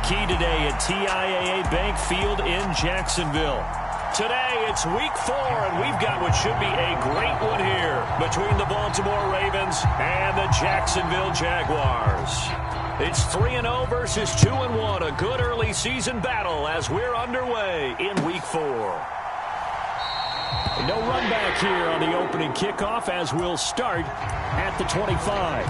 Key today at TIAA Bank Field in Jacksonville. Today, it's week 4, and we've got what should be a great one here between the Baltimore Ravens and the Jacksonville Jaguars. It's 3-0 versus 2-1, a good early season battle as we're underway in week 4. No run back here on the opening kickoff as we'll start at the 25.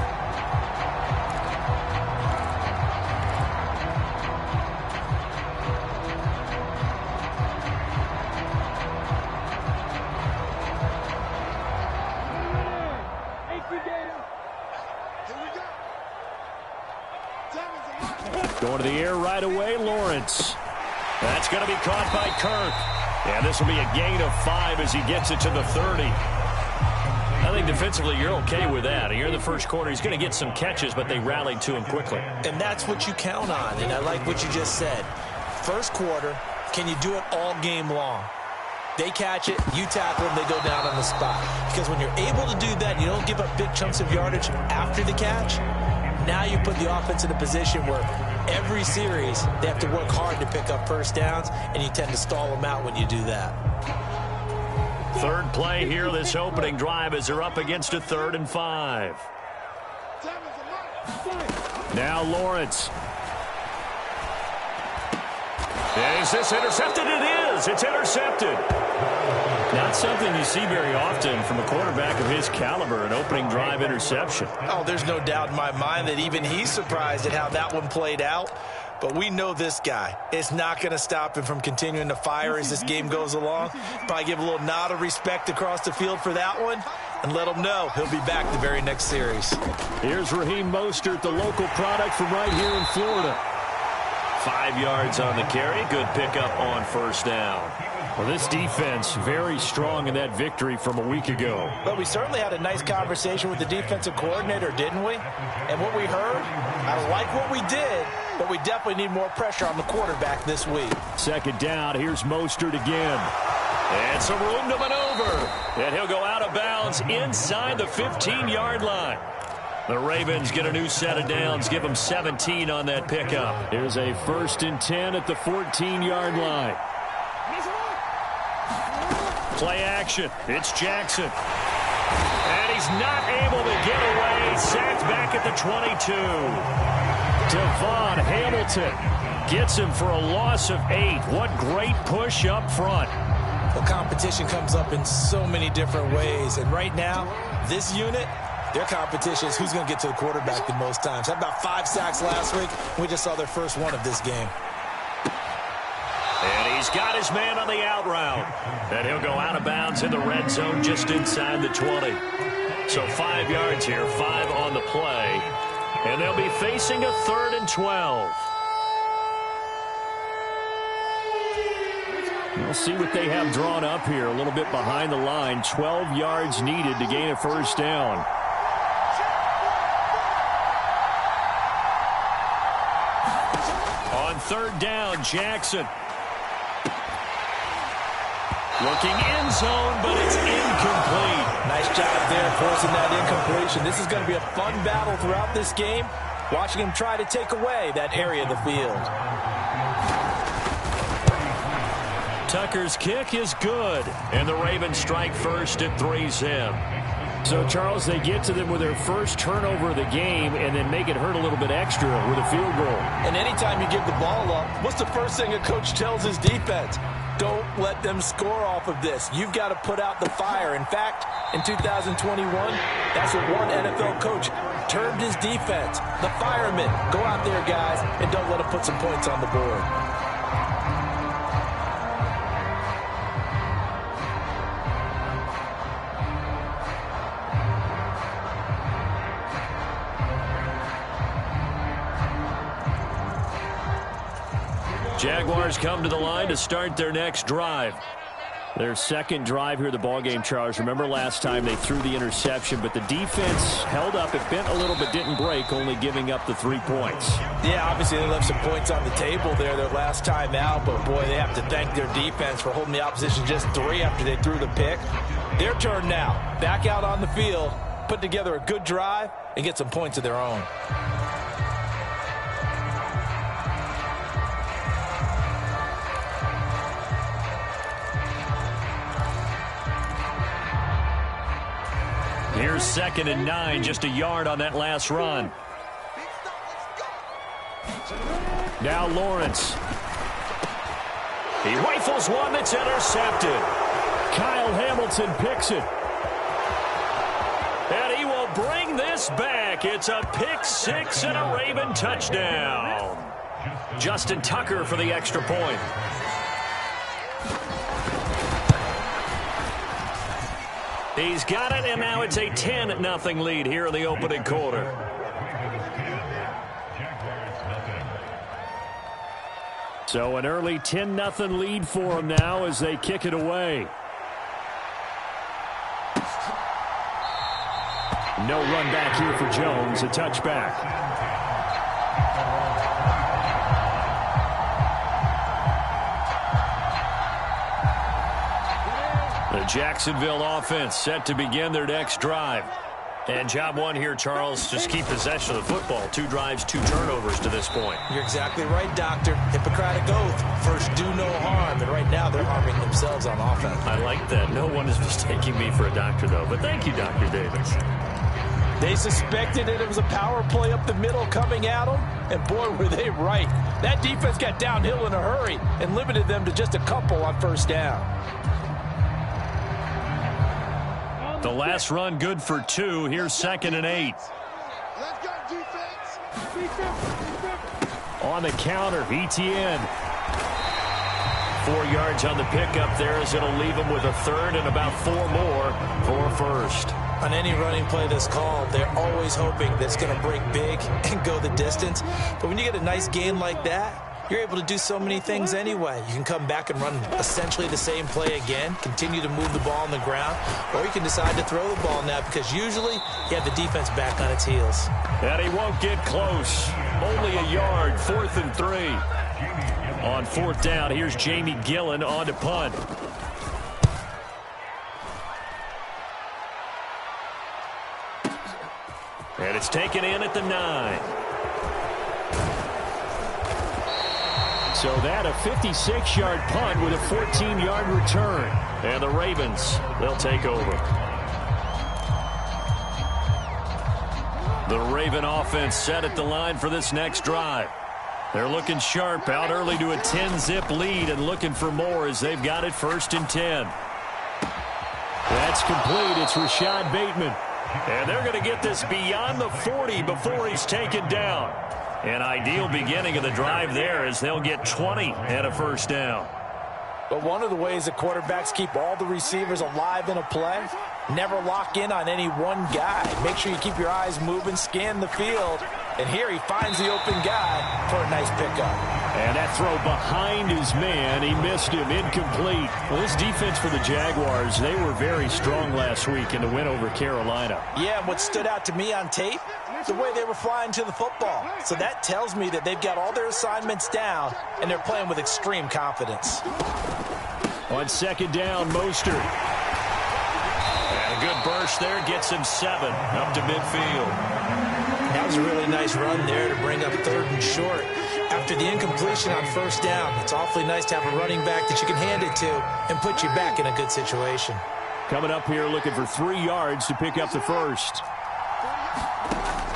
Going to the air right away, Lawrence. That's going to be caught by Kirk. And this will be a gain of 5 as he gets it to the 30. I think defensively you're okay with that. Here in the first quarter, he's going to get some catches, but they rallied to him quickly. And that's what you count on, and I like what you just said. First quarter, can you do it all game long? They catch it, you tackle them, they go down on the spot. Because when you're able to do that, you don't give up big chunks of yardage after the catch. Now you put the offense in a position where every series they have to work hard to pick up first downs, and you tend to stall them out when you do that. Third play here, this opening drive, as they're up against a 3rd and 5. Now Lawrence. Is this intercepted? It is. It's intercepted. Not something you see very often from a quarterback of his caliber, an opening drive interception. Oh, there's no doubt in my mind that even he's surprised at how that one played out. But we know this guy. It's not going to stop him from continuing to fire as this game goes along. Probably give a little nod of respect across the field for that one and let him know he'll be back the very next series. Here's Raheem Mostert, the local product from right here in Florida. 5 yards on the carry. Good pickup on first down. Well, this defense very strong in that victory from a week ago. But we certainly had a nice conversation with the defensive coordinator, didn't we? And what we heard, I like what we did, but we definitely need more pressure on the quarterback this week. Second down, here's Mostert again. And some room to maneuver. And he'll go out of bounds inside the 15-yard line. The Ravens get a new set of downs, give them 17 on that pickup. Here's a 1st and 10 at the 14-yard line. Play action. It's Jackson. And he's not able to get away. Sacked back at the 22. Devon Hamilton gets him for a loss of 8. What great push up front. The competition comes up in so many different ways. And right now, this unit, their competition is who's going to get to the quarterback the most times. Had about 5 sacks last week. We just saw their first one of this game. And he's got his man on the out route. And he'll go out of bounds in the red zone just inside the 20. So 5 yards here, 5 on the play. And they'll be facing a 3rd and 12. We'll see what they have drawn up here. A little bit behind the line. 12 yards needed to gain a first down. On 3rd down, Jackson. Looking end zone, but it's incomplete. Nice job there forcing that incompletion. This is going to be a fun battle throughout this game, watching him try to take away that area of the field. Tucker's kick is good, and the Ravens strike first at 3-zip. So, Charles, they get to them with their first turnover of the game and then make it hurt a little bit extra with a field goal. And anytime you give the ball up, what's the first thing a coach tells his defense? Don't let them score off of this. You've got to put out the fire. In fact, in 2021, that's what one NFL coach termed his defense. The firemen. Go out there, guys, and don't let them put some points on the board. Jaguars come to the line to start their next drive. Their second drive here of the ballgame, Charles. Remember last time they threw the interception, but the defense held up. It bent a little but didn't break, only giving up the 3 points. Yeah, obviously they left some points on the table there their last time out, but boy, they have to thank their defense for holding the opposition just 3 after they threw the pick. Their turn now. Back out on the field, put together a good drive, and get some points of their own. Here's 2nd and 9, just a yard on that last run. Now Lawrence. He rifles one that's intercepted. Kyle Hamilton picks it. And he will bring this back. It's a pick six and a Raven touchdown. Justin Tucker for the extra point. He's got it, and now it's a 10-0 lead here in the opening quarter. So an early 10-0 lead for them now as they kick it away. No run back here for Jones, a touchback. The Jacksonville offense set to begin their next drive. And job one here, Charles, just keep possession of the football. 2 drives, 2 turnovers to this point. You're exactly right, Doctor. Hippocratic oath. First, do no harm. And right now, they're harming themselves on offense. I like that. No one is mistaking me for a doctor, though. But thank you, Dr. Davis. They suspected it was a power play up the middle coming at them, and boy, were they right. That defense got downhill in a hurry and limited them to just a couple on first down. The last run good for 2. Here's 2nd and 8. Let's go, defense. On the counter, ETN. 4 yards on the pickup there as it'll leave him with a 3rd and about 4 more for first. On any running play that's called, they're always hoping that it's going to break big and go the distance. But when you get a nice gain like that, you're able to do so many things anyway. You can come back and run essentially the same play again, continue to move the ball on the ground, or you can decide to throw the ball now because usually you have the defense back on its heels. And he won't get close. Only a yard, 4th and 3. On 4th down, here's Jamie Gillen on to punt. And it's taken in at the 9. So that a 56-yard punt with a 14-yard return. And the Ravens, they'll take over. The Raven offense set at the line for this next drive. They're looking sharp, out early to a 10-zip lead and looking for more as they've got it 1st and 10. That's complete. It's Rashad Bateman. And they're going to get this beyond the 40 before he's taken down. An ideal beginning of the drive there as they'll get 20 and a first down. But one of the ways that quarterbacks keep all the receivers alive in a play, never lock in on any one guy. Make sure you keep your eyes moving, scan the field. And here he finds the open guy for a nice pickup. And that throw behind his man, he missed him, incomplete. Well, this defense for the Jaguars, they were very strong last week in the win over Carolina. Yeah, and what stood out to me on tape, the way they were flying to the football. So that tells me that they've got all their assignments down, and they're playing with extreme confidence. On 2nd down, Mostert. And a good burst there, gets him 7 up to midfield. That was a really nice run there to bring up 3rd and short. After the incompletion on 1st down, it's awfully nice to have a running back that you can hand it to and put you back in a good situation. Coming up here looking for 3 yards to pick up the first.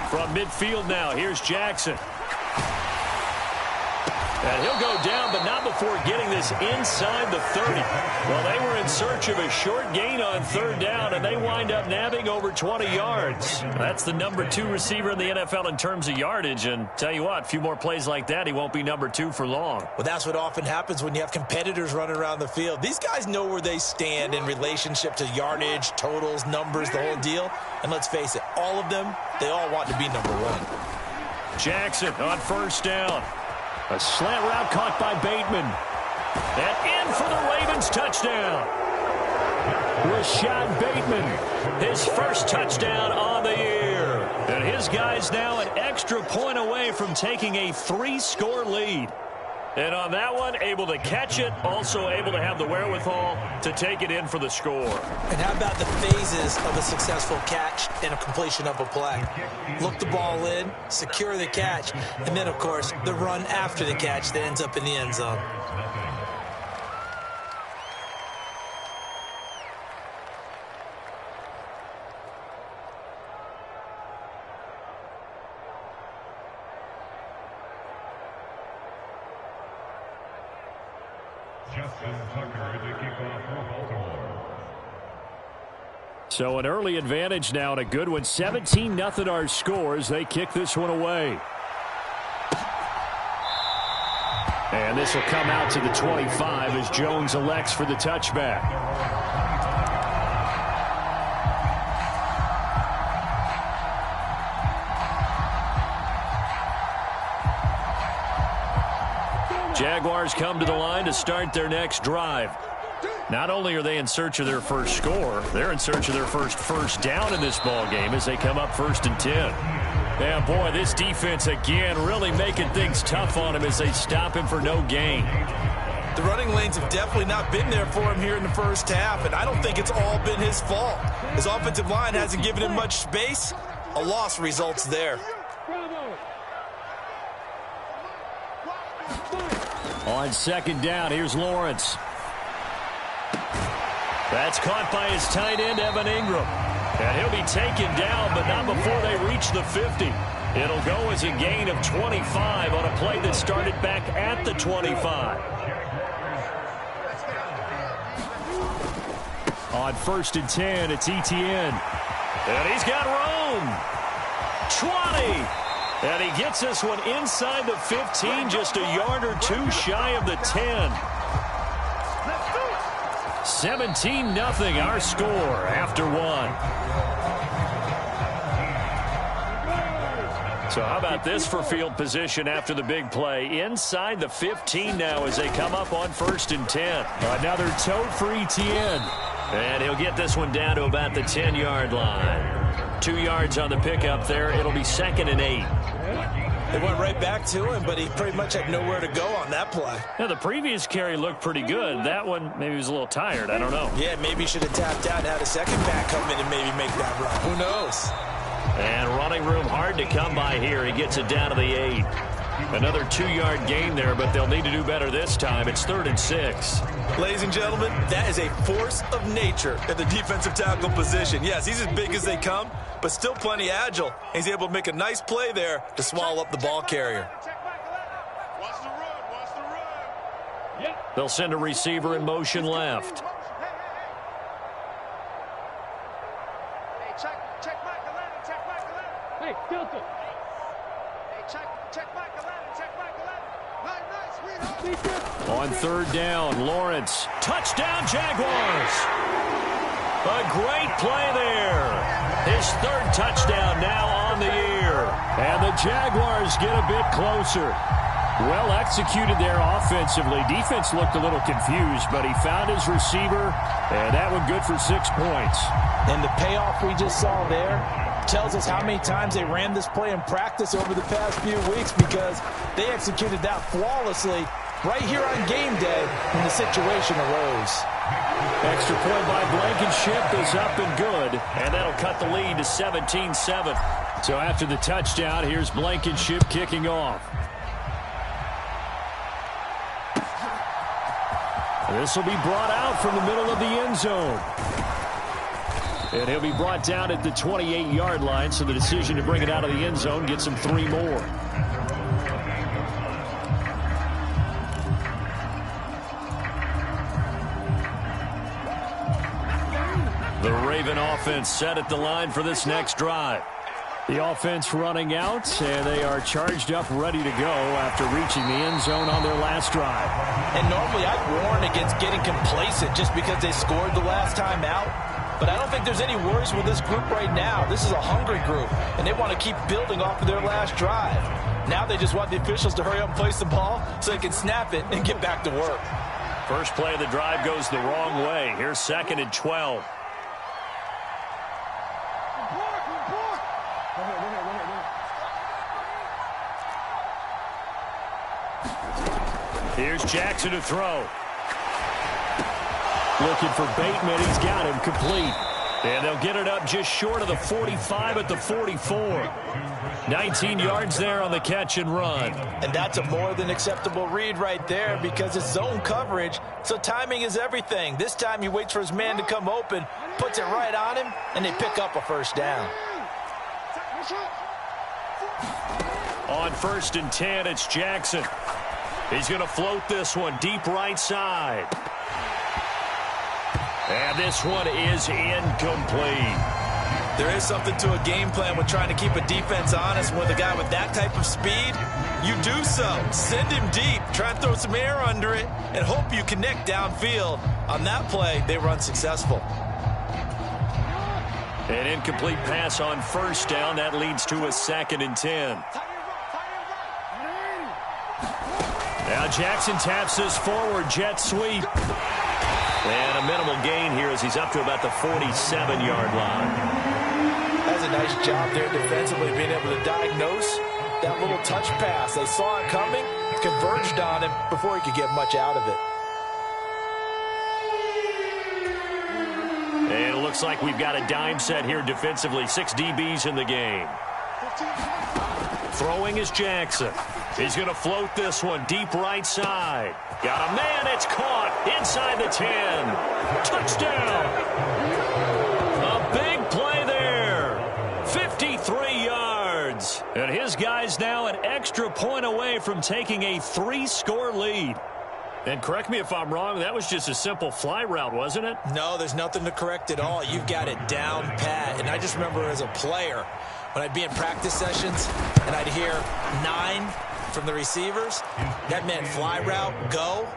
From midfield now, here's Jackson. And he'll go down, but not before getting this inside the 30. Well, they were in search of a short gain on 3rd down, and they wind up nabbing over 20 yards. That's the number 2 receiver in the NFL in terms of yardage. And tell you what, a few more plays like that, he won't be number 2 for long. Well, that's what often happens when you have competitors running around the field. These guys know where they stand in relationship to yardage, totals, numbers, the whole deal. And let's face it, all of them, they all want to be number 1. Jackson on 1st down. A slant route caught by Bateman. And in for the Ravens touchdown. Rashad Bateman, his first touchdown on the year. And his guys now an extra point away from taking a 3-score lead. And on that one, able to catch it, also able to have the wherewithal to take it in for the score. And how about the phases of a successful catch and a completion of a play? Look the ball in, secure the catch, and then, of course, the run after the catch that ends up in the end zone. Justin Tucker to kick off for Baltimore. So an early advantage now and a good one. 17-0 our score as they kick this one away. And this will come out to the 25 as Jones elects for the touchback. Jaguars come to the line to start their next drive. Not only are they in search of their first score, they're in search of their first down in this ball game as they come up 1st and 10. Yeah, boy, this defense again really making things tough on him as they stop him for no gain. The running lanes have definitely not been there for him here in the first half, and I don't think it's all been his fault. His offensive line hasn't given him much space. A loss results there. On 2nd down, here's Lawrence. That's caught by his tight end, Evan Ingram. And he'll be taken down, but not before they reach the 50. It'll go as a gain of 25 on a play that started back at the 25. On 1st and 10, it's Etienne. And he's got room. 20. And he gets this one inside the 15, just a yard or two shy of the 10. 17-0 our score after one. So how about this for field position after the big play? Inside the 15 now as they come up on 1st and 10. Another tote for Etienne. And he'll get this one down to about the 10-yard line. 2 yards on the pickup there. It'll be 2nd and 8. They went right back to him, but he pretty much had nowhere to go on that play. Now, the previous carry looked pretty good. That one, maybe he was a little tired. I don't know. Yeah, maybe he should have tapped out and had a second back come in and maybe make that run. Who knows? And running room hard to come by here. He gets it down to the 8. Another 2-yard gain there, but they'll need to do better this time. It's 3rd and 6. Ladies and gentlemen, that is a force of nature at the defensive tackle position. Yes, he's as big as they come, but still plenty agile. He's able to make a nice play there to swallow up the ball carrier. They'll send a receiver in motion left. Check back 11, check back 11. Hey, filter. Hey, check back 11, check back 11. Nice, On 3rd down, Lawrence. Touchdown, Jaguars. A great play there. His 3rd touchdown now on the year. And the Jaguars get a bit closer. Well executed there offensively. Defense looked a little confused, but he found his receiver, and that one good for 6 points. And the payoff we just saw there tells us how many times they ran this play in practice over the past few weeks, because they executed that flawlessly right here on game day when the situation arose. Extra point by Blankenship is up and good, and that'll cut the lead to 17-7. So after the touchdown, here's Blankenship kicking off. This will be brought out from the middle of the end zone. And he'll be brought down at the 28-yard line, so the decision to bring it out of the end zone gets him 3 more. The Raven offense set at the line for this next drive. The offense running out, and they are charged up, ready to go after reaching the end zone on their last drive. And normally I'd warn against getting complacent just because they scored the last time out. But I don't think there's any worries with this group right now. This is a hungry group, and they want to keep building off of their last drive. Now they just want the officials to hurry up and place the ball so they can snap it and get back to work. First play of the drive goes the wrong way. Here's 2nd and 12. Here's Jackson to throw. Looking for Bateman. He's got him complete. And they'll get it up just short of the 45 at the 44. 19 yards there on the catch and run. And that's a more than acceptable read right there, because it's zone coverage, so timing is everything. This time he waits for his man to come open, puts it right on him, and they pick up a 1st down. On 1st and 10, it's Jackson. He's going to float this one deep right side. And this one is incomplete. There is something to a game plan with trying to keep a defense honest. With a guy with that type of speed, you do so. Send him deep. Try and throw some air under it and hope you connect downfield. On that play, they were unsuccessful. An incomplete pass on first down. That leads to a 2nd and 10. Now Jackson taps this forward jet sweep. And a minimal gain here as he's up to about the 47-yard line. That's a nice job there defensively, being able to diagnose that little touch pass. They saw it coming, converged on him before he could get much out of it. And it looks like we've got a dime set here defensively. 6 DBs in the game. Throwing is Jackson. He's going to float this one deep right side. Got a man. It's caught inside the 10. Touchdown. A big play there. 53 yards. And his guy's now an extra point away from taking a 3-score lead. And correct me if I'm wrong, that was just a simple fly route, wasn't it? No, there's nothing to correct at all. You've got it down pat. And I just remember as a player, when I'd be in practice sessions and I'd hear 9 from the receivers, that meant fly route, go,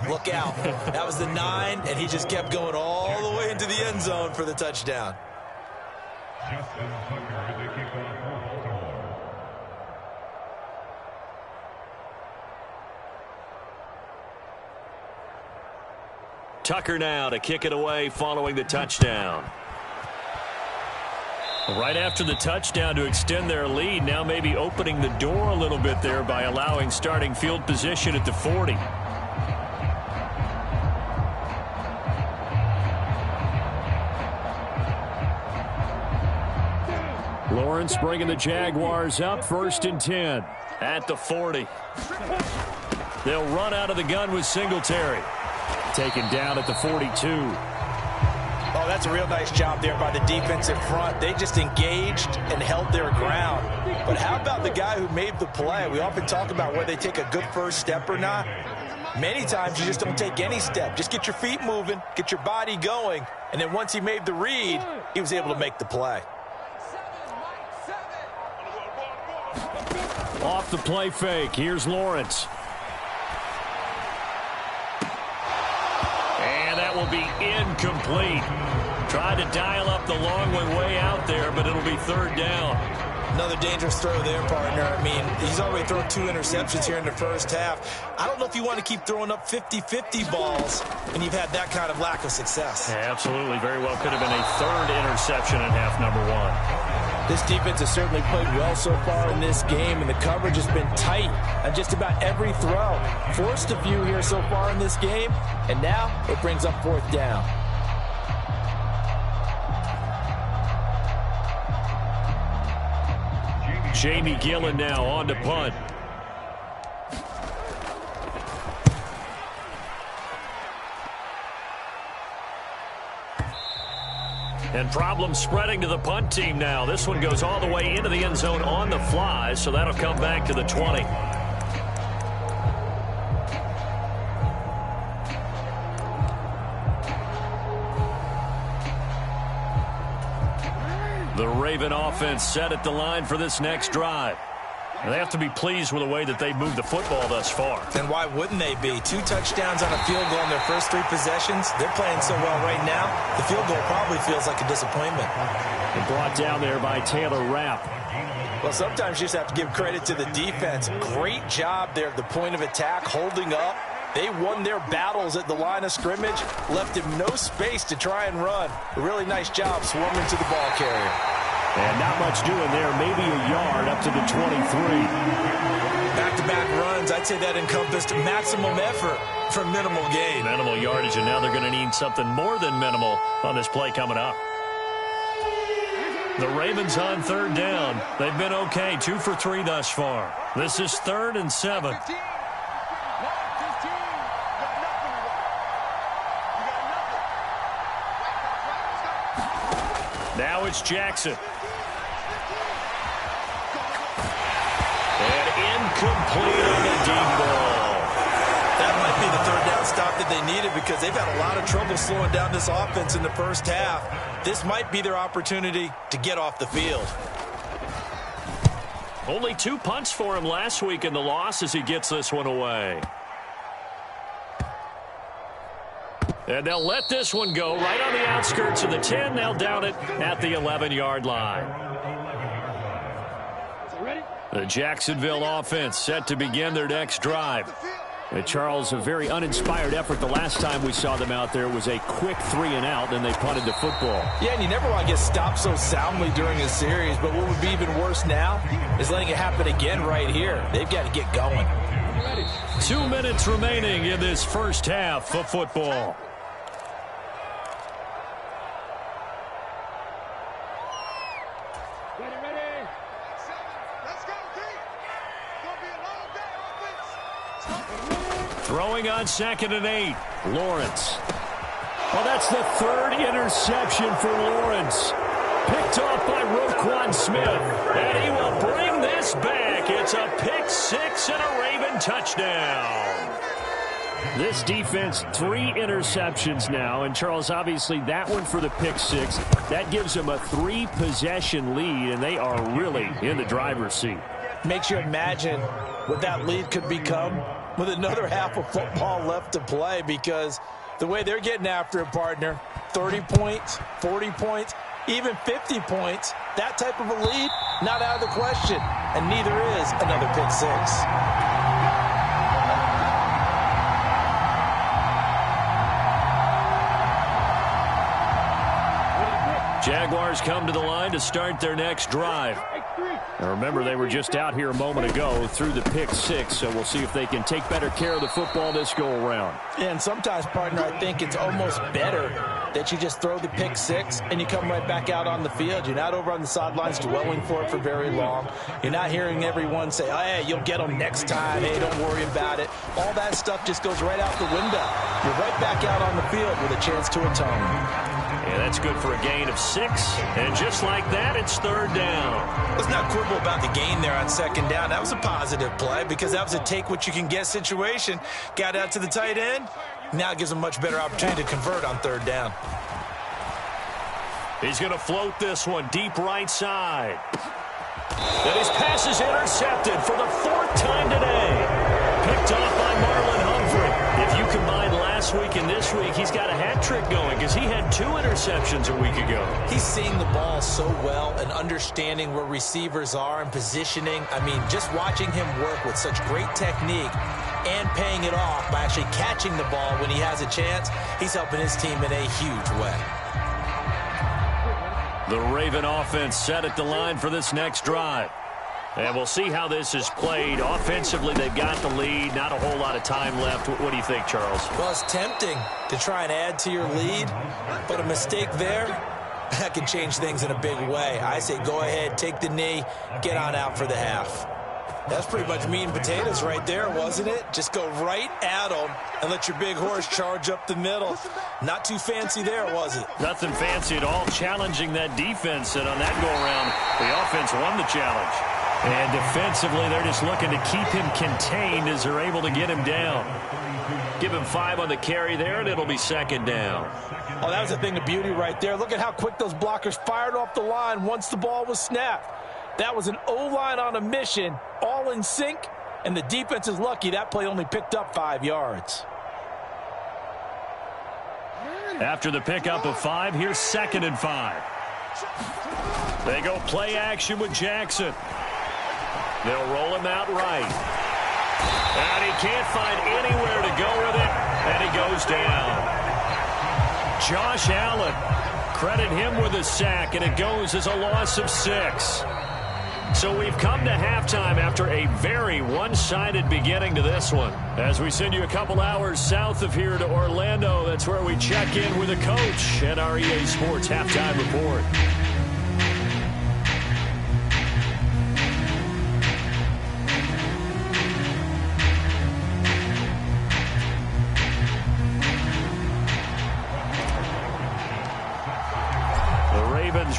look out. That was the 9, and he just kept going all the way into the end zone for the touchdown. Justin Tucker, the kickoff for Baltimore. Tucker now to kick it away following the touchdown. Right after the touchdown to extend their lead, now maybe opening the door a little bit there by allowing starting field position at the 40. Lawrence bringing the Jaguars up, 1st and 10 at the 40. They'll run out of the gun with Singletary. Taken down at the 42. Oh, that's a real nice job there by the defensive front. They just engaged and held their ground. But how about the guy who made the play? We often talk about whether they take a good first step or not. Many times you just don't take any step. Just get your feet moving, get your body going, and then once he made the read, he was able to make the play. Off the play fake, here's Lawrence. And that will be incomplete. Tried to dial up the long way out there, but it'll be 3rd down. Another dangerous throw there, partner. I mean, he's already thrown 2 interceptions here in the first half. I don't know if you want to keep throwing up 50-50 balls when you've had that kind of lack of success. Yeah, absolutely. Very well could have been a 3rd interception in half number 1. This defense has certainly played well so far in this game, and the coverage has been tight on just about every throw. Forced a few here so far in this game, and now it brings up 4th down. Jamie Gillen now on to punt. And problems spreading to the punt team now. This one goes all the way into the end zone on the fly, so that'll come back to the 20. The Raven offense set at the line for this next drive. And they have to be pleased with the way that they've moved the football thus far. And why wouldn't they be? 2 touchdowns on a field goal in their first 3 possessions. They're playing so well right now, the field goal probably feels like a disappointment. And brought down there by Taylor Rapp. Well, sometimes you just have to give credit to the defense. Great job there at the point of attack, holding up. They won their battles at the line of scrimmage, left him no space to try and run. A really nice job swarming to the ball carrier. And not much doing there, maybe a yard up to the 23. Back-to-back runs, I'd say that encompassed maximum effort for minimal gain. Minimal yardage, and now they're going to need something more than minimal on this play coming up. The Ravens on 3rd down. They've been okay, 2 for 3 thus far. This is 3rd and 7. Now it's Jackson. And incomplete on the deep ball. needed because they've had a lot of trouble slowing down this offense in the first half. This might be their opportunity to get off the field. Only 2 punts for him last week in the loss as he gets this one away. And they'll let this one go right on the outskirts of the 10. They'll down it at the 11-yard line. The Jacksonville offense set to begin their next drive. And Charles, a very uninspired effort. The last time we saw them out there was a quick 3-and-out, and they punted the football. Yeah, and you never want to get stopped so soundly during a series, but what would be even worse now is letting it happen again right here. They've got to get going. 2 minutes remaining in this first half of football. Throwing on 2nd and 8. Lawrence. Well, that's the 3rd interception for Lawrence. Picked off by Roquan Smith. And he will bring this back. It's a pick 6 and a Raven touchdown. This defense, 3 interceptions now. And, Charles, obviously that one for the pick 6. That gives them a 3-possession lead, and they are really in the driver's seat. Makes you imagine what that lead could become with another half of football left to play, because the way they're getting after it, partner, 30 points, 40 points, even 50 points, that type of a lead, not out of the question, and neither is another pick 6. Jaguars come to the line to start their next drive. Now remember, they were just out here a moment ago through the pick 6, so we'll see if they can take better care of the football this go-around. And sometimes, partner, I think it's almost better that you just throw the pick 6 and you come right back out on the field. You're not over on the sidelines dwelling for it for very long. You're not hearing everyone say, oh, hey, you'll get them next time. Hey, don't worry about it. All that stuff just goes right out the window. You're right back out on the field with a chance to atone. And that's good for a gain of 6. And just like that, it's 3rd down. Let's not quibble about the gain there on 2nd down. That was a positive play because that was a take-what-you-can-get situation. Got out to the tight end. Now it gives them a much better opportunity to convert on 3rd down. He's going to float this one deep right side. And his pass is intercepted for the 4th time today. Picked off by Marlon Humphrey. If you combine last week and this week, he's got a hat trick going because he had 2 interceptions a week ago. He's seeing the ball so well and understanding where receivers are and positioning. I mean, just watching him work with such great technique and paying it off by actually catching the ball when he has a chance, he's helping his team in a huge way. The Raven offense set at the line for this next drive. And we'll see how this is played. Offensively, they've got the lead. Not a whole lot of time left. What do you think, Charles? Well, it's tempting to try and add to your lead, but a mistake there, that can change things in a big way. I say go ahead, take the knee, get on out for the half. That's pretty much meat and potatoes right there, wasn't it? Just go right at them and let your big horse charge up the middle. Not too fancy there, was it? Nothing fancy at all. Challenging that defense, and on that go-around, the offense won the challenge. And defensively, they're just looking to keep him contained as they're able to get him down. Give him 5 on the carry there, and it'll be 2nd down. Oh, that was a thing of beauty right there. Look at how quick those blockers fired off the line once the ball was snapped. That was an O-line on a mission, all in sync, and the defense is lucky that play only picked up 5 yards. After the pickup of 5, here's 2nd and 5. They go play action with Jackson. They'll roll him out right. And he can't find anywhere to go with it, and he goes down. Josh Allen, credit him with a sack, and it goes as a loss of 6. So we've come to halftime after a very one-sided beginning to this one. As we send you a couple hours south of here to Orlando, that's where we check in with the coach at our EA Sports Halftime Report.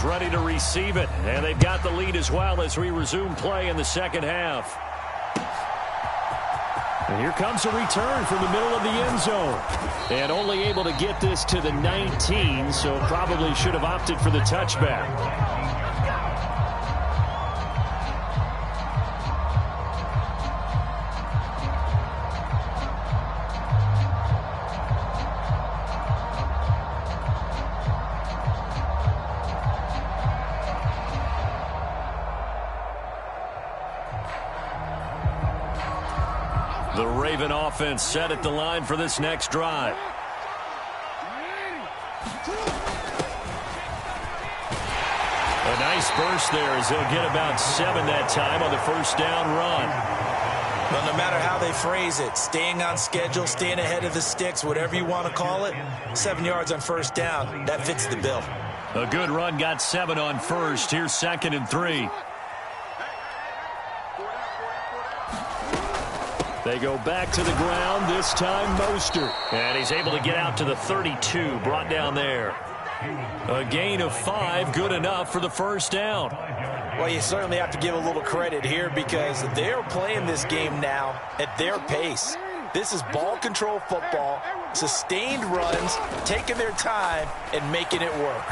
Ready to receive it, and they've got the lead as well as we resume play in the 2nd half. Here comes a return from the middle of the end zone. And only able to get this to the 19, so probably should have opted for the touchback. The Raven offense set at the line for this next drive. A nice burst there as he'll get about 7 that time on the first down run. Well, no matter how they phrase it, staying on schedule, staying ahead of the sticks, whatever you want to call it, 7 yards on first down, that fits the bill. A good run got 7 on first. Here's 2nd and 3. They go back to the ground, this time Mostert. And he's able to get out to the 32, brought down there. A gain of 5, good enough for the first down. Well, you certainly have to give a little credit here because they're playing this game now at their pace. This is ball control football, sustained runs, taking their time and making it work.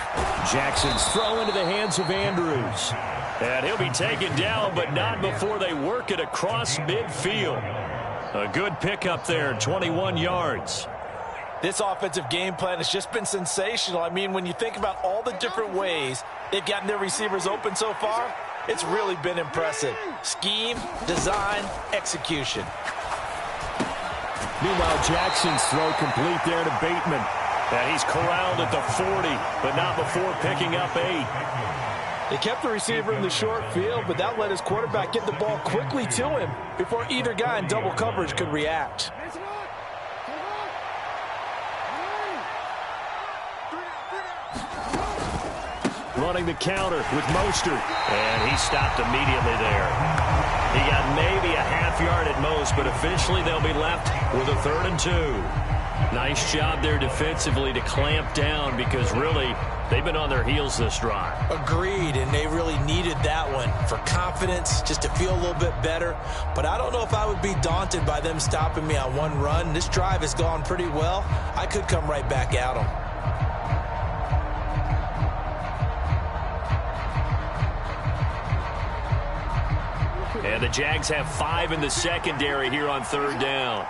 Jackson's throw into the hands of Andrews. And he'll be taken down, but not before they work it across midfield. A good pickup there, 21 yards. This offensive game plan has just been sensational. I mean, when you think about all the different ways they've gotten their receivers open so far, it's really been impressive. Scheme, design, execution. Meanwhile, Jackson's throw complete there to Bateman. And he's corralled at the 40, but not before picking up 8. They kept the receiver in the short field, but that let his quarterback get the ball quickly to him before either guy in double coverage could react. Running the counter with Mostert. And he stopped immediately there. He got maybe a half yard at most, but eventually they'll be left with a 3rd and 2. Nice job there defensively to clamp down because really they've been on their heels this drive. Agreed, and they really needed that one for confidence, just to feel a little bit better. But I don't know if I would be daunted by them stopping me on one run. This drive has gone pretty well. I could come right back at them. And the Jags have 5 in the secondary here on 3rd down.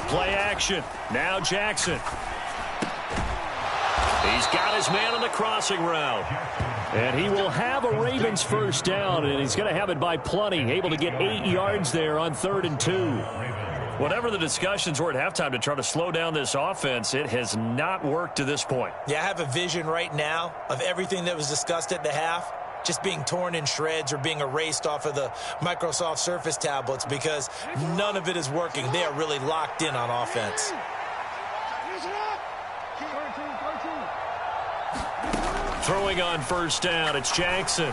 Play action. Now Jackson. He's got his man on the crossing route. And he will have a Ravens first down, and he's going to have it by plenty. Able to get 8 yards there on 3rd and 2. Whatever the discussions were at halftime to try to slow down this offense, it has not worked to this point. Yeah, I have a vision right now of everything that was discussed at the half just being torn in shreds or being erased off of the Microsoft Surface tablets because none of it is working. They are really locked in on offense. Throwing on first down, it's Jackson.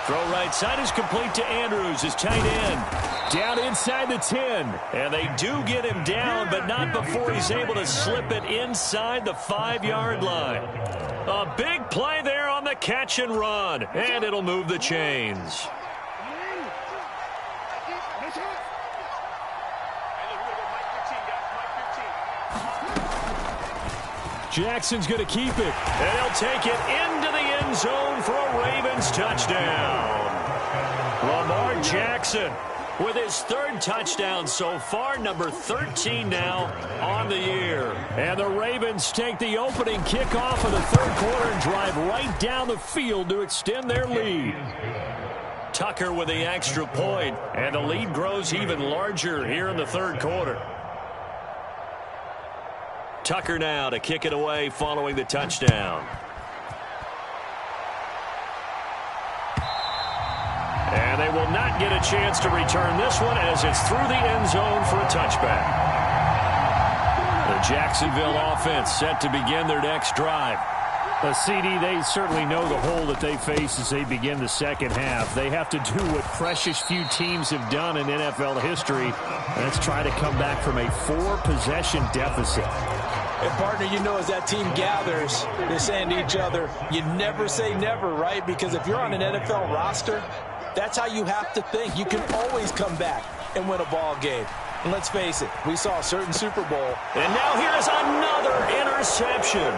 Throw right side is complete to Andrews, his tight end. Down inside the 10. And they do get him down, but not before he's able to slip it inside the 5-yard line. A big play there on the catch and run, and it'll move the chains. Jackson's going to keep it, and he'll take it into the end zone for a Ravens touchdown. Lamar Jackson with his 3rd touchdown so far, number 13 now on the year. And the Ravens take the opening kickoff of the 3rd quarter and drive right down the field to extend their lead. Tucker with the extra point, and the lead grows even larger here in the 3rd quarter. Tucker now to kick it away following the touchdown. And they will not get a chance to return this one as it's through the end zone for a touchback. The Jacksonville offense set to begin their next drive. CD, they certainly know the hole that they face as they begin the second half. They have to do what precious few teams have done in NFL history. That's try to come back from a 4-possession deficit. And, partner, you know as that team gathers, they're saying to each other, you never say never, right? Because if you're on an NFL roster, That's how you have to think. You can always come back and win a ball game. And let's face it, we saw a certain Super Bowl. And now here's another interception.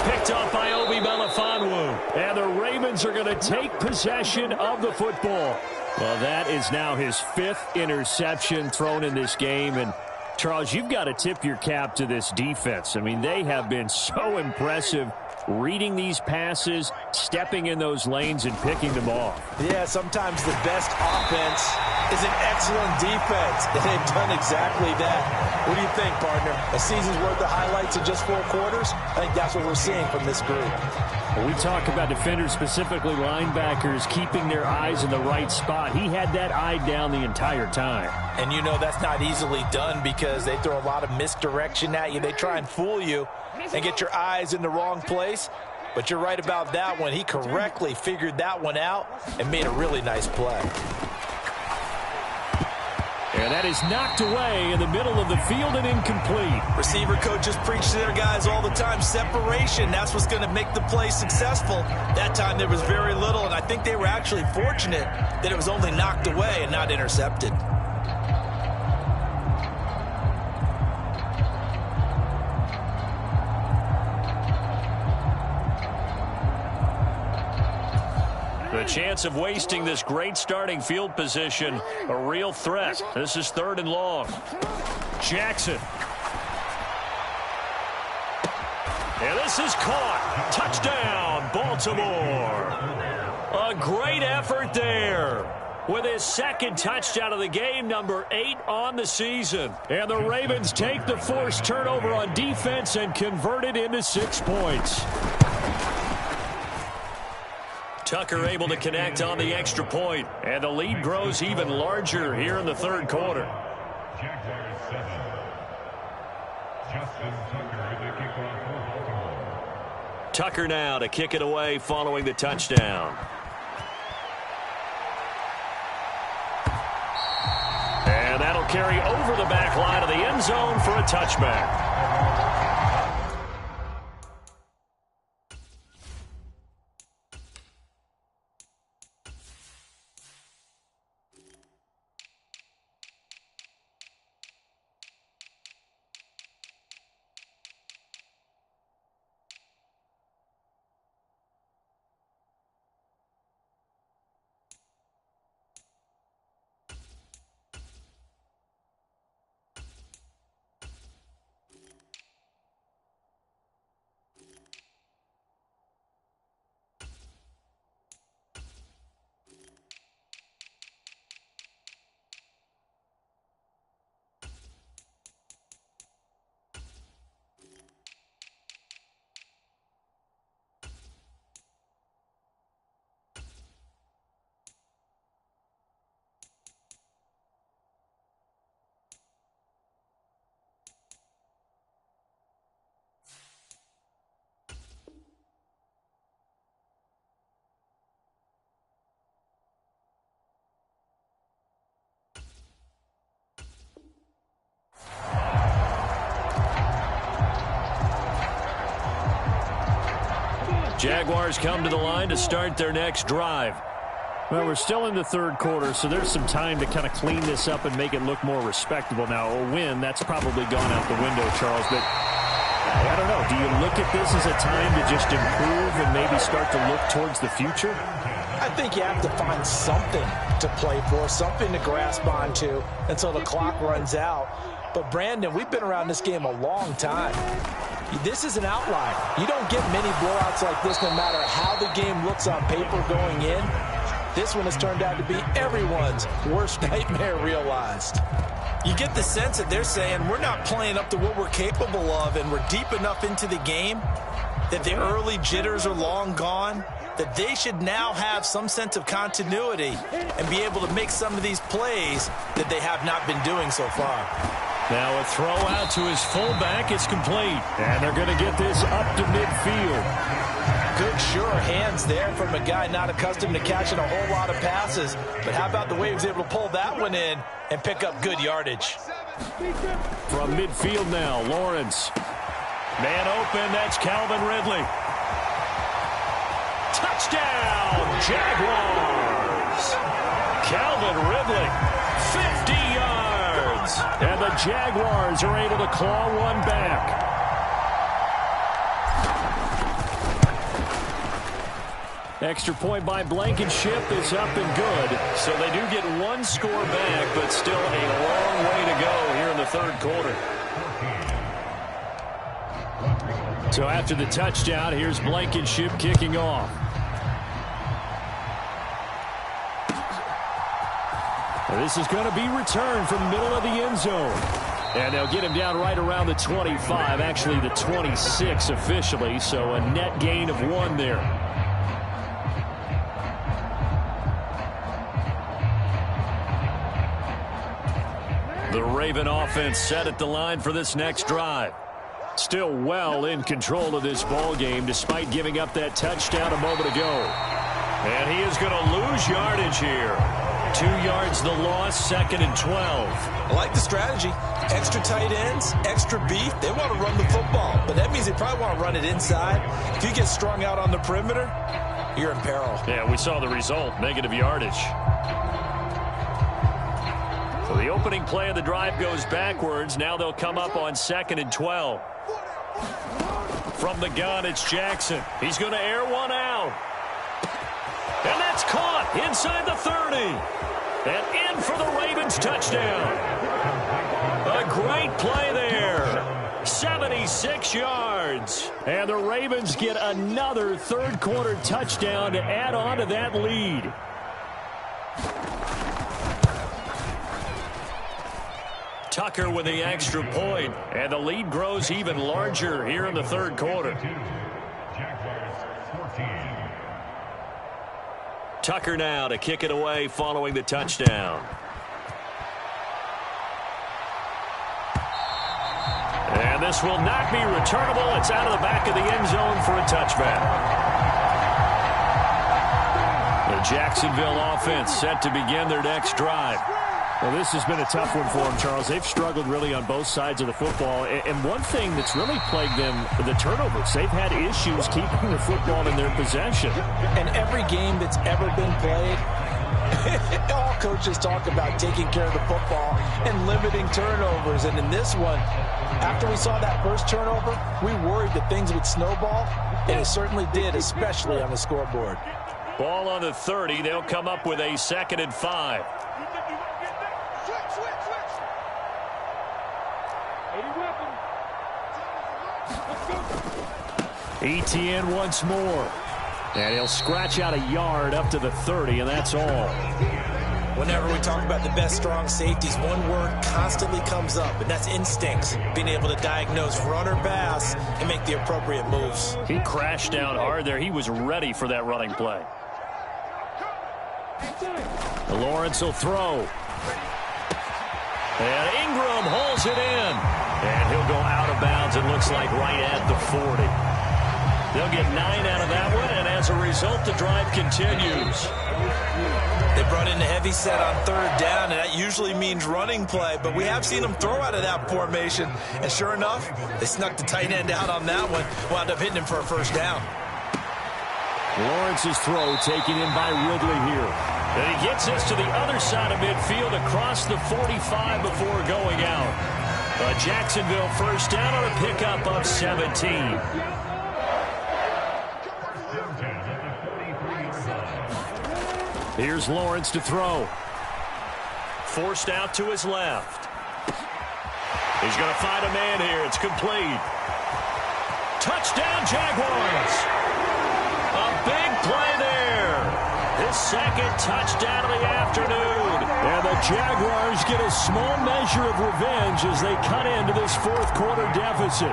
Picked up by Obi Melifonwu. And the Ravens are going to take possession of the football. Well, that is now his 5th interception thrown in this game. And, Charles, you've got to tip your cap to this defense. I mean, they have been so impressive reading these passes, stepping in those lanes, and picking them off. Yeah, sometimes the best offense is an excellent defense, and they've done exactly that. What do you think, partner? A season's worth of highlights in just 4 quarters? I think that's what we're seeing from this group. When we talk about defenders, specifically linebackers, keeping their eyes in the right spot, he had that eye down the entire time. And you know that's not easily done because they throw a lot of misdirection at you. They try and fool you and get your eyes in the wrong place. But you're right about that one. He correctly figured that one out and made a really nice play. And that is knocked away in the middle of the field and incomplete. Receiver coaches preach to their guys all the time. Separation, that's what's going to make the play successful. That time there was very little, and I think they were actually fortunate that it was only knocked away and not intercepted. The chance of wasting this great starting field position, a real threat. This is 3rd and long. Jackson. And this is caught. Touchdown, Baltimore. A great effort there with his 2nd touchdown of the game, number 8 on the season. And the Ravens take the forced turnover on defense and convert it into 6 points. Tucker able to connect on the extra point, and the lead grows even larger here in the 3rd quarter. Jaguars 7. Justin Tucker, the kickoff for Baltimore. Tucker now to kick it away following the touchdown. And that'll carry over the back line of the end zone for a touchback. Jaguars come to the line to start their next drive. Well, we're still in the 3rd quarter, so there's some time to kind of clean this up and make it look more respectable. Now, a win, that's probably gone out the window, Charles, but I don't know. Do you look at this as a time to just improve and maybe start to look towards the future? I think you have to find something to play for, something to grasp onto until the clock runs out. But, Brandon, we've been around this game a long time. This is an outlier. You don't get many blowouts like this no matter how the game looks on paper going in. This one has turned out to be everyone's worst nightmare realized. You get the sense that they're saying we're not playing up to what we're capable of, and we're deep enough into the game that the early jitters are long gone, that they should now have some sense of continuity and be able to make some of these plays that they have not been doing so far. Now a throw out to his fullback is complete. And they're going to get this up to midfield. Good, sure hands there from a guy not accustomed to catching a whole lot of passes. But how about the way he was able to pull that one in and pick up good yardage? From midfield now, Lawrence. Man open, that's Calvin Ridley. Touchdown, Jaguars! Calvin Ridley, 50 yards. And the Jaguars are able to claw one back. Extra point by Blankenship is up and good. So they do get one score back, but still a long way to go here in the third quarter. So after the touchdown, here's Blankenship kicking off. This is going to be returned from the middle of the end zone. And they'll get him down right around the 25, actually the 26 officially, so a net gain of 1 there. The Raven offense set at the line for this next drive. Still well in control of this ball game despite giving up that touchdown a moment ago. And he is going to lose yardage here. 2 yards the loss, 2nd and 12. I like the strategy. Extra tight ends, extra beef. They want to run the football, but that means they probably want to run it inside. If you get strung out on the perimeter, you're in peril. Yeah, we saw the result, negative yardage. So the opening play of the drive goes backwards. Now they'll come up on 2nd and 12. From the gun, it's Jackson. He's going to air one out. And that's caught inside the 30. And in for the Ravens touchdown. A great play there. 76 yards. And the Ravens get another third quarter touchdown to add on to that lead. Tucker with the extra point, and the lead grows even larger here in the third quarter. Tucker now to kick it away following the touchdown. And this will not be returnable. It's out of the back of the end zone for a touchback. The Jacksonville offense set to begin their next drive. Well, this has been a tough one for them, Charles. They've struggled really on both sides of the football. And one thing that's really plagued them, the turnovers. They've had issues keeping the football in their possession. And every game that's ever been played, all coaches talk about taking care of the football and limiting turnovers. And in this one, after we saw that first turnover, we worried that things would snowball, and it certainly did, especially on the scoreboard. Ball on the 30. They'll come up with a 2nd and 5. ETN once more. And he'll scratch out a yard up to the 30, and that's all. Whenever we talk about the best strong safeties, one word constantly comes up, and that's instincts. Being able to diagnose run or pass and make the appropriate moves. He crashed down hard there. He was ready for that running play. Lawrence will throw. And Ingram holds it in. And he'll go out of bounds, it looks like, right at the 40. They'll get 9 out of that one, and as a result, the drive continues. They brought in a heavy set on 3rd down, and that usually means running play, but we have seen them throw out of that formation, and sure enough, they snuck the tight end out on that one, wound up hitting him for a 1st down. Lawrence's throw taken in by Ridley here. And he gets this to the other side of midfield across the 45 before going out. A Jacksonville 1st down on a pickup of 17. Here's Lawrence to throw. Forced out to his left. He's going to find a man here. It's complete. Touchdown, Jaguars. A big play there. His 2nd touchdown of the afternoon. And the Jaguars get a small measure of revenge as they cut into this 4th quarter deficit.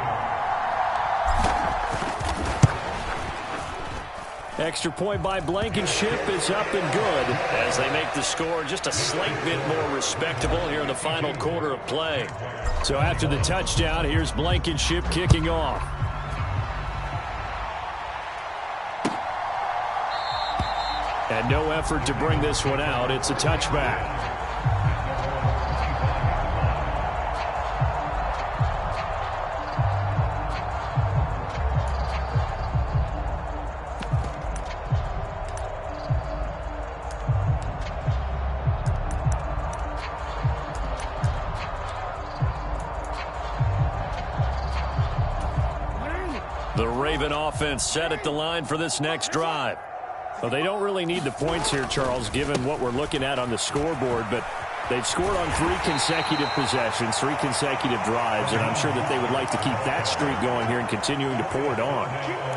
Extra point by Blankenship is up and good. As they make the score just a slight bit more respectable here in the final quarter of play. So after the touchdown, here's Blankenship kicking off. And no effort to bring this one out. It's a touchback. The Raven offense set at the line for this next drive. Well, they don't really need the points here, Charles, given what we're looking at on the scoreboard, but they've scored on 3 consecutive possessions, 3 consecutive drives, and I'm sure that they would like to keep that streak going here and continuing to pour it on.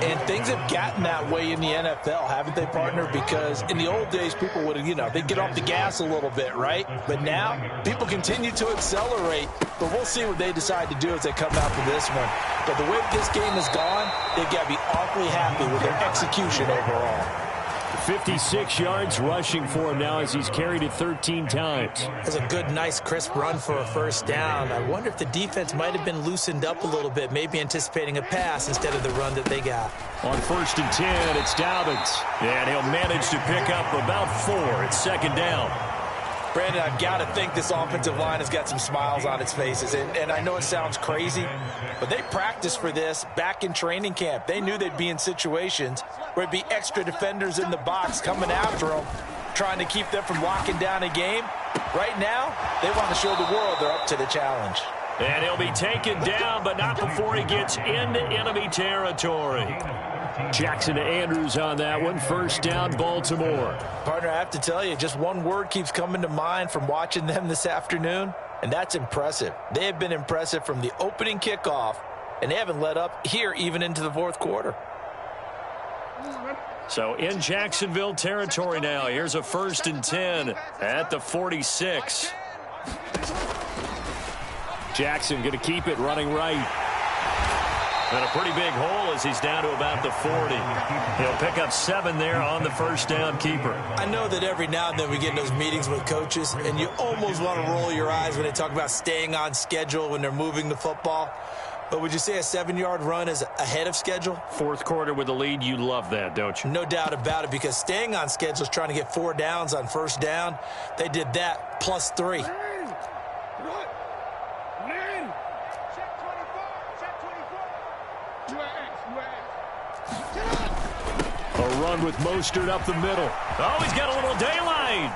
And things have gotten that way in the NFL, haven't they, partner? Because in the old days, people would, they'd get off the gas a little bit, right? But now, people continue to accelerate. But we'll see what they decide to do as they come out for this one. But the way this game has gone, they've got to be awfully happy with their execution overall. 56 yards rushing for him now as he's carried it 13 times. That's a good, nice, crisp run for a first down. I wonder if the defense might have been loosened up a little bit, maybe anticipating a pass instead of the run that they got. On 1st and 10, it's Dobbins. And he'll manage to pick up about 4. It's 2nd down. Brandon, I've got to think this offensive line has got some smiles on its faces. And I know it sounds crazy, but they practiced for this back in training camp. They knew they'd be in situations where it'd be extra defenders in the box coming after them, trying to keep them from locking down a game. Right now, they want to show the world they're up to the challenge. And he'll be taken down, but not before he gets into enemy territory. Jackson to Andrews on that one. 1st down, Baltimore. Partner, I have to tell you, just one word keeps coming to mind from watching them this afternoon, and that's impressive. They have been impressive from the opening kickoff, and they haven't let up here even into the 4th quarter. So in Jacksonville territory now. Here's a 1st and 10 at the 46. Jackson going to keep it running right. And a pretty big hole as he's down to about the 40. He'll pick up 7 there on the 1st down keeper. I know that every now and then we get in those meetings with coaches, and you almost want to roll your eyes when they talk about staying on schedule when they're moving the football. But would you say a 7-yard run is ahead of schedule? 4th quarter with a lead, you love that, don't you? No doubt about it, because staying on schedule is trying to get 4 downs on 1st down. They did that plus 3. A run with Mostert up the middle. Oh, he's got a little daylight.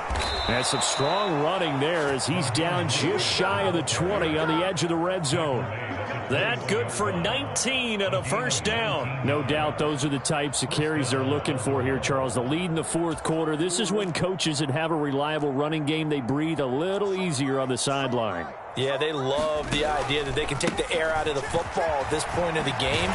That's some strong running there as he's down just shy of the 20 on the edge of the red zone. That good for 19 and a 1st down. No doubt those are the types of carries they're looking for here, Charles. The lead in the 4th quarter. This is when coaches that have a reliable running game, they breathe a little easier on the sideline. Yeah, they love the idea that they can take the air out of the football at this point of the game.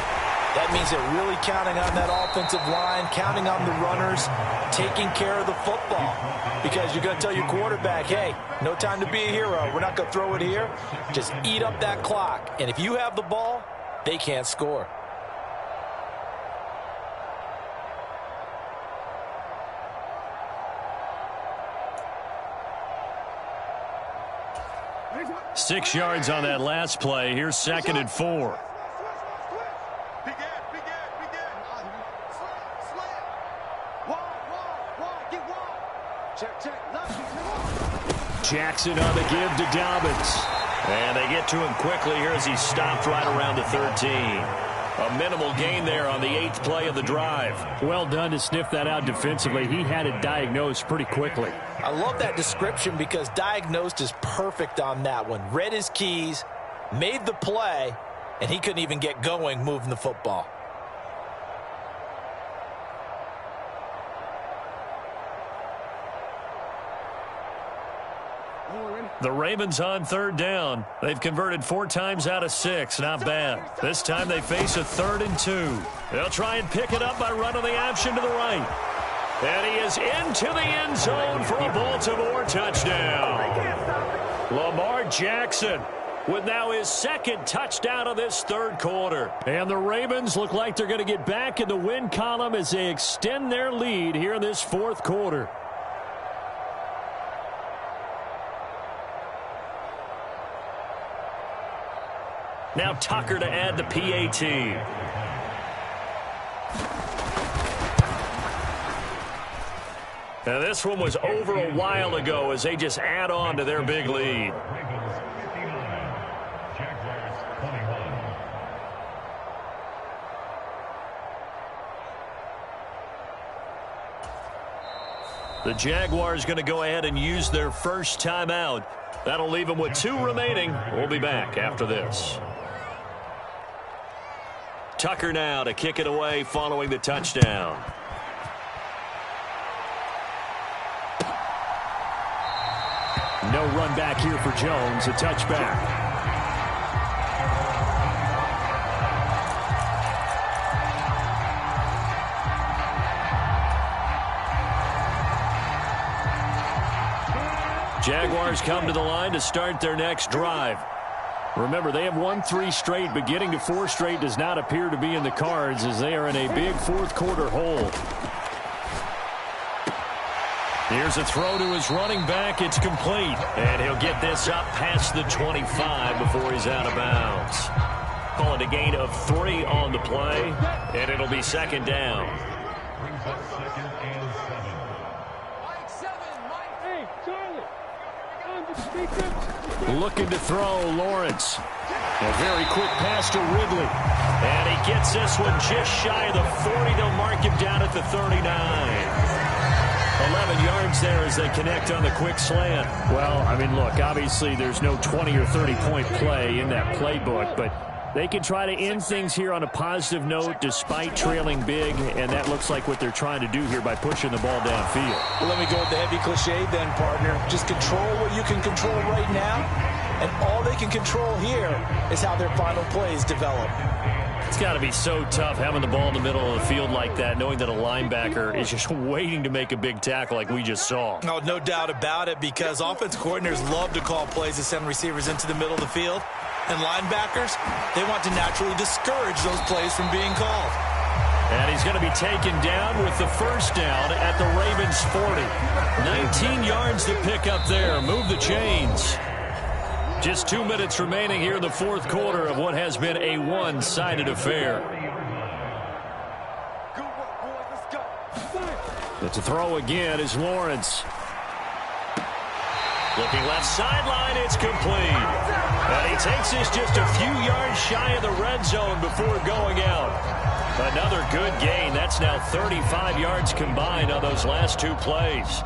That means they're really counting on that offensive line, counting on the runners, taking care of the football. Because you're going to tell your quarterback, hey, no time to be a hero. We're not going to throw it here. Just eat up that clock. And if you have the ball, they can't score. Six yards on that last play. Here's 2nd and 4. Jackson on the give to Dobbins. And they get to him quickly here as he's stopped right around the 13. A minimal gain there on the 8th play of the drive. Well done to sniff that out defensively. He had it diagnosed pretty quickly. I love that description because diagnosed is perfect on that one. Read his keys, made the play, and he couldn't even get going moving the football. The Ravens on 3rd down. They've converted 4 times out of 6. Not bad. This time they face a 3rd and 2. They'll try and pick it up by running the option to the right. And he is into the end zone for a Baltimore touchdown. Lamar Jackson with now his 2nd touchdown of this 3rd quarter. And the Ravens look like they're going to get back in the win column as they extend their lead here in this 4th quarter. Now Tucker to add the PAT. Now this one was over a while ago as they just add on to their big lead. The Jaguars going to go ahead and use their first timeout. That'll leave them with 2 remaining. We'll be back after this. Tucker now to kick it away following the touchdown. No run back here for Jones, a touchback. Jaguars come to the line to start their next drive. Remember, they have won 3 straight, but getting to 4 straight does not appear to be in the cards as they are in a big fourth-quarter hole. Here's a throw to his running back. It's complete. And he'll get this up past the 25 before he's out of bounds. Call it a gain of 3 on the play, and it'll be second down. Brings up second and 7. Looking to throw, Lawrence. A very quick pass to Ridley. And he gets this one just shy of the 40. They'll mark him down at the 39. 11 yards there as they connect on the quick slant. Well, I mean, look, obviously there's no 20 or 30-point play in that playbook, but they can try to end things here on a positive note despite trailing big, and that looks like what they're trying to do here by pushing the ball downfield. Well, let me go with the heavy cliche then, partner. Just control what you can control right now, and all they can control here is how their final plays develop. It's got to be so tough having the ball in the middle of the field like that, knowing that a linebacker is just waiting to make a big tackle like we just saw. Oh, no doubt about it, because offensive coordinators love to call plays to send receivers into the middle of the field. And linebackers, they want to naturally discourage those plays from being called. And he's going to be taken down with the first down at the Ravens 40. 19 yards to pick up there. Move the chains. Just 2 minutes remaining here in the fourth quarter of what has been a one-sided affair. It's a throw again is Lawrence. Looking left sideline, it's complete. And he takes this just a few yards shy of the red zone before going out. Another good gain. That's now 35 yards combined on those last 2 plays.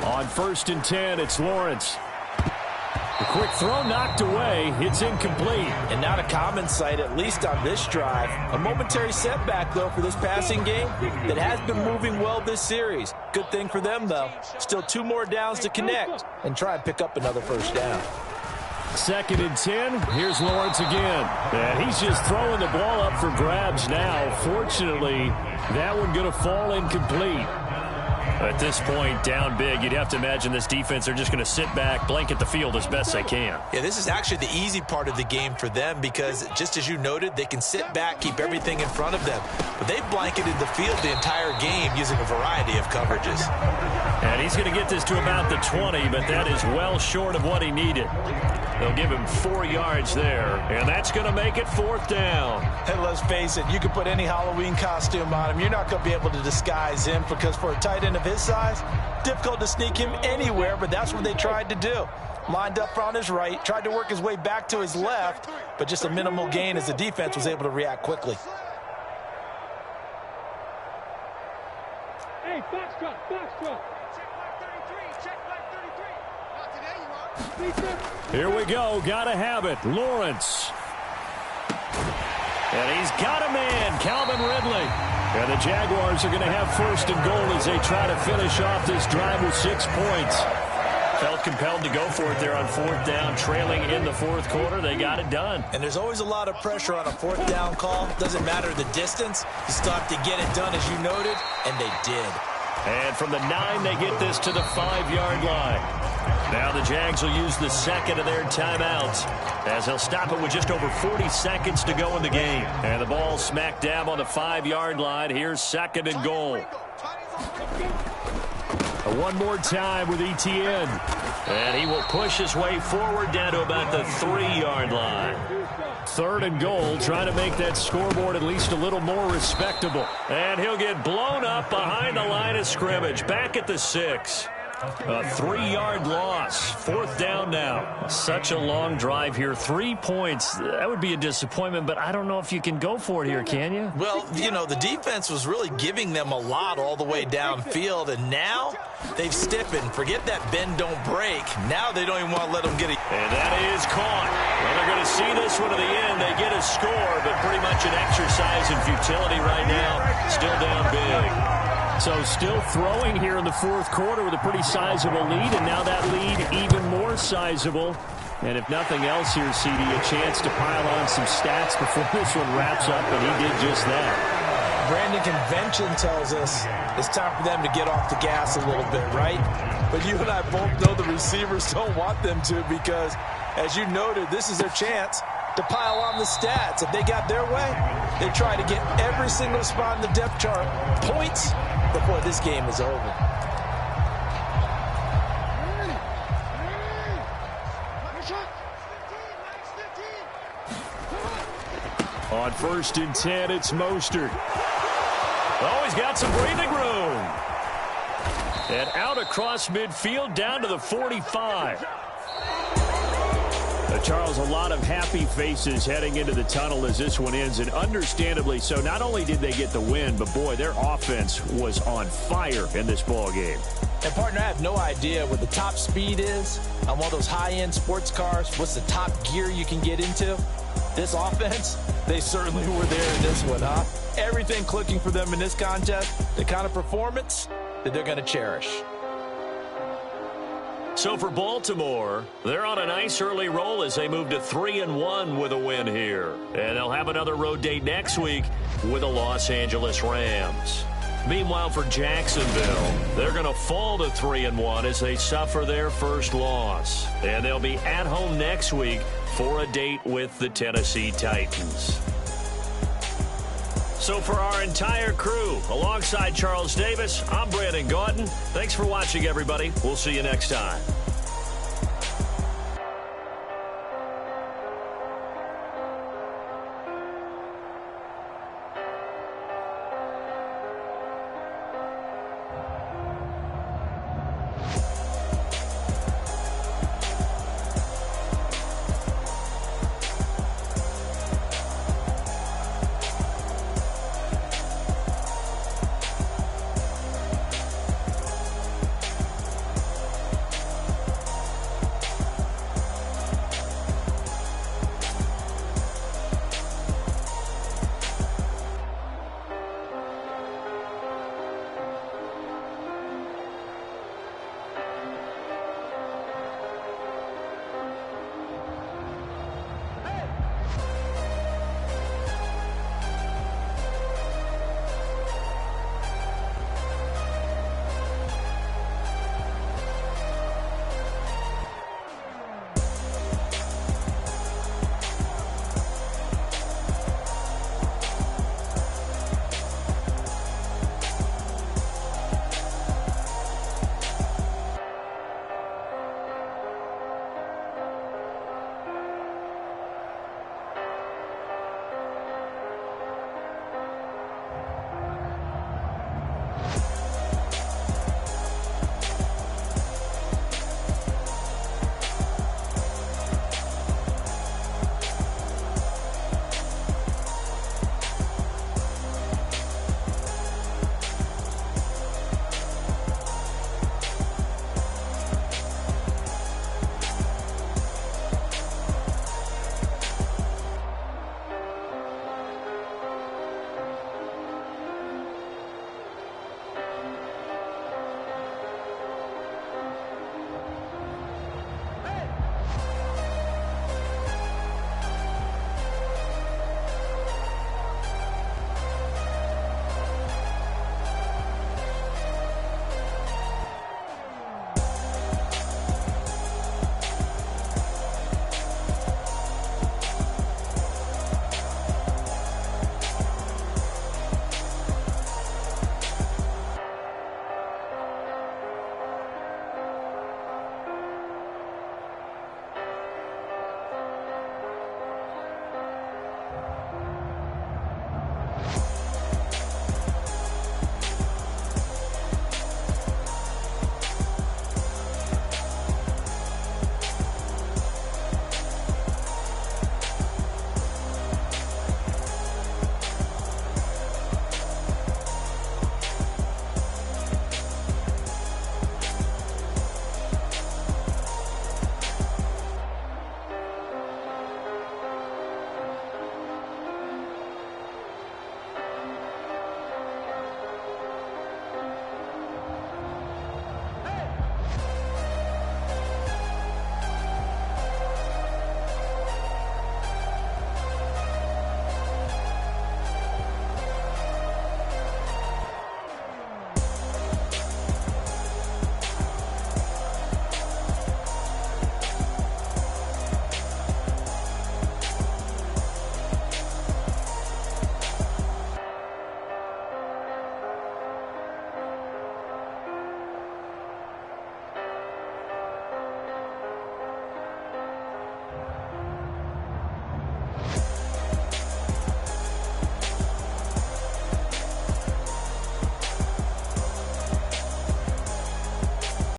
On 1st and 10, it's Lawrence. The quick throw knocked away. It's incomplete. And not a common sight, at least on this drive. A momentary setback, though, for this passing game that has been moving well this series. Good thing for them, though. Still 2 more downs to connect and try and pick up another first down. 2nd and 10. Here's Lawrence again. And he's just throwing the ball up for grabs now. Fortunately, that one going to fall incomplete. At this point, down big, you'd have to imagine this defense are just going to sit back, blanket the field as best they can. Yeah, this is actually the easy part of the game for them because, just as you noted, they can sit back, keep everything in front of them. But they've blanketed the field the entire game using a variety of coverages. And he's going to get this to about the 20, but that is well short of what he needed. They'll give him 4 yards there, and that's going to make it 4th down. And let's face it, you can put any Halloween costume on him. You're not going to be able to disguise him because for a tight end of his size, difficult to sneak him anywhere, but that's what they tried to do. Lined up on his right, tried to work his way back to his left, but just a minimal gain as the defense was able to react quickly. Hey, backstrap, backstrap. Check back 33, check back 33. Not today, you are. Here we go. Got to have it. Lawrence. And he's got a man, Calvin Ridley. And the Jaguars are going to have 1st and goal as they try to finish off this drive with 6 points. Felt compelled to go for it there on 4th down, trailing in the 4th quarter. They got it done. And there's always a lot of pressure on a 4th down call. Doesn't matter the distance. You still have to get it done, as you noted, and they did. And from the 9, they get this to the 5-yard line. Now the Jags will use the 2nd of their timeouts as they'll stop it with just over 40 seconds to go in the game. And the ball smack dab on the 5-yard line. Here's 2nd and goal. One more time with Etienne. And he will push his way forward down to about the 3-yard line. 3rd and goal, trying to make that scoreboard at least a little more respectable. And he'll get blown up behind the line of scrimmage, back at the 6. A 3-yard loss. 4th down now. Such a long drive here. 3 points. That would be a disappointment, but I don't know if you can go for it here, can you? Well, you know, the defense was really giving them a lot all the way downfield, and now they've stiffened. Forget that bend, don't break. Now they don't even want to let them get it. And that is caught. Well, they're going to see this one to the end. They get a score, but pretty much an exercise in futility right now. Still down big. So still throwing here in the 4th quarter with a pretty sizable lead, and now that lead even more sizable. And if nothing else here, CD, a chance to pile on some stats before this one wraps up, and he did just that. Brandon, convention tells us it's time for them to get off the gas a little bit, right? But you and I both know the receivers don't want them to, because, as you noted, this is their chance to pile on the stats. If they got their way, they try to get every single spot in the depth chart points before this game is over. On 1st and 10, it's Mostert. Oh, he's got some breathing room. And out across midfield down to the 45. Charles, a lot of happy faces heading into the tunnel as this one ends, and understandably so. Not only did they get the win, but boy, their offense was on fire in this ball game. And partner, I have no idea what the top speed is on one of those high-end sports cars. What's the top gear you can get into? This offense, they certainly were there in this one, huh? Everything clicking for them in this contest, the kind of performance that they're going to cherish. So for Baltimore, they're on a nice early roll as they move to 3-1 with a win here. And they'll have another road date next week with the Los Angeles Rams. Meanwhile, for Jacksonville, they're going to fall to 3-1 as they suffer their first loss. And they'll be at home next week for a date with the Tennessee Titans. So for our entire crew, alongside Charles Davis, I'm Brandon Gaudin. Thanks for watching, everybody. We'll see you next time.